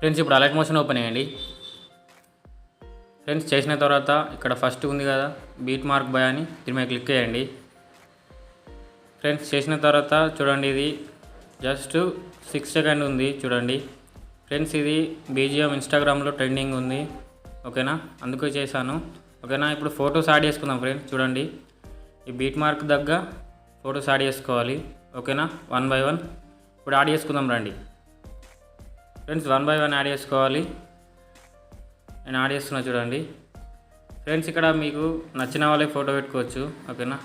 Friends ఇప్పుడు alert motion open చేయండి. Friends చేసిన తర్వాత ఇక్కడ ఫస్ట్ ఉంది కదా బీట్ మార్క్ బై అని, దీని మీద క్లిక్ చేయండి. ఫ్రెండ్స్ చేసిన తర్వాత చూడండి, ఇది జస్ట్ 6 సెకండ్ ఉంది చూడండి. ఫ్రెండ్స్ ఇది బీజిఎం ఇన్స్టాగ్రామ్లో ట్రెండింగ్ ఉంది, ఓకేనా, అందుకే చేశాను, ఓకేనా. ఇప్పుడు ఫొటోస్ యాడ్ చేసుకుందాం ఫ్రెండ్స్. చూడండి, ఈ బీట్ మార్క్ దగ్గర ఫొటోస్ యాడ్ చేసుకోవాలి, ఓకేనా, 1 by 1. ఇప్పుడు యాడ్ చేసుకుందాం రండి ఫ్రెండ్స్. 1 by 1 యాడ్ చేసుకోవాలి. నేను యాడ్ చేస్తున్నా చూడండి. ఫ్రెండ్స్ ఇక్కడ మీకు నచ్చిన వాళ్ళే ఫోటో పెట్టుకోవచ్చు, ఓకేనా.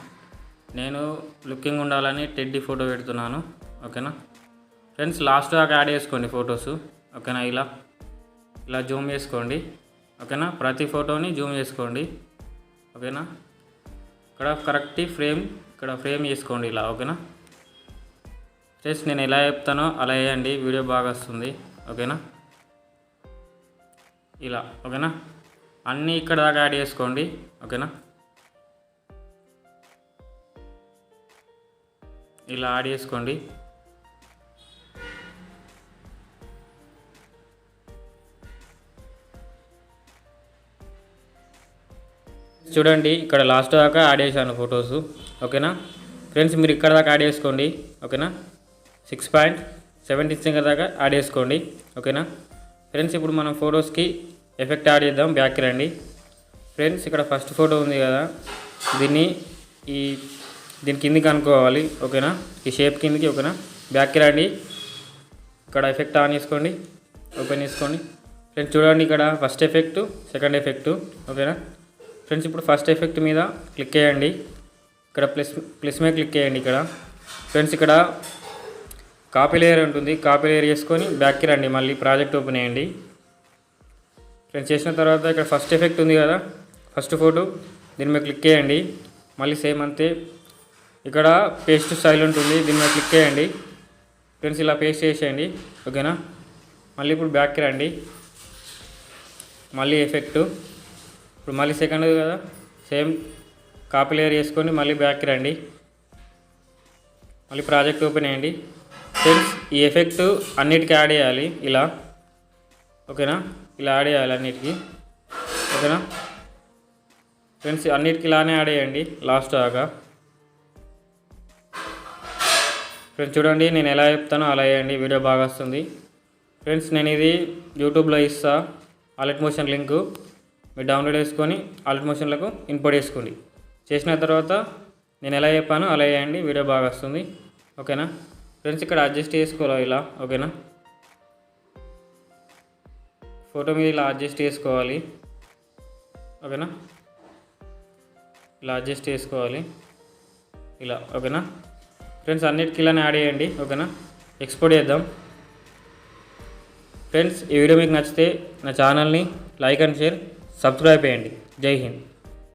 నేను లుకింగ్ ఉండాలని టెడ్డీ ఫోటో పెడుతున్నాను, ఓకేనా. ఫ్రెండ్స్ లాస్ట్ దాకా యాడ్ చేసుకోండి ఫొటోస్, ఓకేనా. ఇలా జూమ్ చేసుకోండి, ఓకేనా. ప్రతి ఫోటోని జూమ్ చేసుకోండి, ఓకేనా. ఇక్కడ కరెక్ట్ ఫ్రేమ్ చేసుకోండి ఇలా, ఓకేనా. ఫ్రెండ్స్ నేను ఎలా చెప్తానో అలా వేయండి, వీడియో బాగా వస్తుంది, ఓకేనా. ఇలా, ఓకేనా. అన్నీ ఇక్కడ దాకా యాడ్ చేసుకోండి, ఓకేనా. ఇలా యాడ్ చేసుకోండి. చూడండి ఇక్కడ లాస్ట్ దాకా యాడ్ చేశాను ఫొటోస్, ఓకేనా. ఫ్రెండ్స్ మీరు ఇక్కడ దాకా యాడ్ చేసుకోండి, ఓకేనా. 6.76 దాకా యాడ్ చేసుకోండి, ఓకేనా. ఫ్రెండ్స్ ఇప్పుడు మనం ఫొటోస్కి ఎఫెక్ట్ యాడ్ చేద్దాం. బ్యాక్కి రండి ఫ్రెండ్స్. ఇక్కడ ఫస్ట్ ఫోటో ఉంది కదా, దీని కిందికి అనుకోవాలి, ఓకేనా. ఈ షేప్ కిందికి, ఓకేనా. బ్యాక్కి రండి. ఇక్కడ ఎఫెక్ట్ ఆన్ చేసుకోండి, ఓపెన్ చేసుకోండి. ఫ్రెండ్స్ చూడండి, ఇక్కడ ఫస్ట్ ఎఫెక్ట్, సెకండ్ ఎఫెక్ట్, ఓకేనా. ఫ్రెండ్స్ ఇప్పుడు ఫస్ట్ ఎఫెక్ట్ మీద క్లిక్ చేయండి. ఇక్కడ ప్లస్ మీద క్లిక్ చేయండి. ఇక్కడ ఫ్రెండ్స్ ఇక్కడ కాపీ లేయర్ ఉంటుంది, కాపీ లేయర్ చేసుకొని బ్యాక్కి రండి. మళ్ళీ ప్రాజెక్ట్ ఓపెన్ చేయండి. ఫ్రెండ్స్ చేసిన తర్వాత ఇక్కడ ఫస్ట్ ఎఫెక్ట్ ఉంది కదా, ఫస్ట్ ఫోటో, దీని మీద క్లిక్ చేయండి. మళ్ళీ సేమ్ అంతే. ఇక్కడ పేస్ట్ స్టైల్ ఉంటుంది, దీని మీద క్లిక్ చేయండి. ఫ్రెండ్స్ ఇలా పేస్ట్ చేసేయండి, ఓకేనా. మళ్ళీ ఇప్పుడు బ్యాక్కి రండి. మళ్ళీ ఎఫెక్ట్, ఇప్పుడు మళ్ళీ సెకండ్ కదా, సేమ్ కాపీ లేయర్ చేసుకొని మళ్ళీ బ్యాక్కి రండి. మళ్ళీ ప్రాజెక్ట్ ఓపెన్ చేయండి. ఫ్రెండ్స్ ఈ ఎఫెక్ట్ అన్నిటికీ యాడ్ చేయాలి ఇలా, ఓకేనా. ఇలా యాడ్ చేయాలి అన్నిటికీ, ఓకేనా. ఫ్రెండ్స్ అన్నిటికీ ఇలానే యాడ్ చేయండి లాస్ట్ దాకా. ఫ్రెండ్స్ చూడండి, నేను ఎలా చెప్తానో అలా చేయండి, వీడియో బాగా వస్తుంది. ఫ్రెండ్స్ నేను ఇది యూట్యూబ్లో ఇస్తా, అలర్ట్ మోషన్ లింకు మీరు డౌన్లోడ్ చేసుకొని అలర్ట్ మోషన్లకు ఇంపోర్ట్ చేసుకోండి. చేసిన తర్వాత నేను ఎలా చెప్పానో అలా చేయండి, వీడియో బాగా వస్తుంది, ఓకేనా. ఫ్రెండ్స్ ఇక్కడ అడ్జస్ట్ చేసుకోవాలి ఇలా, ఓకేనా. ఫోటో మీద ఇలా అడ్జస్ట్ చేసుకోవాలి, ఓకేనా. ఇలా అడ్జస్ట్ చేసుకోవాలి ఇలా, ఓకేనా. ఫ్రెండ్స్ అన్నిటికీ ఇలానే యాడ్ చేయండి, ఓకేనా. ఎక్స్పోర్ట్ చేద్దాం. ఫ్రెండ్స్ ఈ వీడియో మీకు నచ్చితే నా ఛానల్ని లైక్ అండ్ షేర్, సబ్స్క్రైబ్ చేయండి. జై హింద్.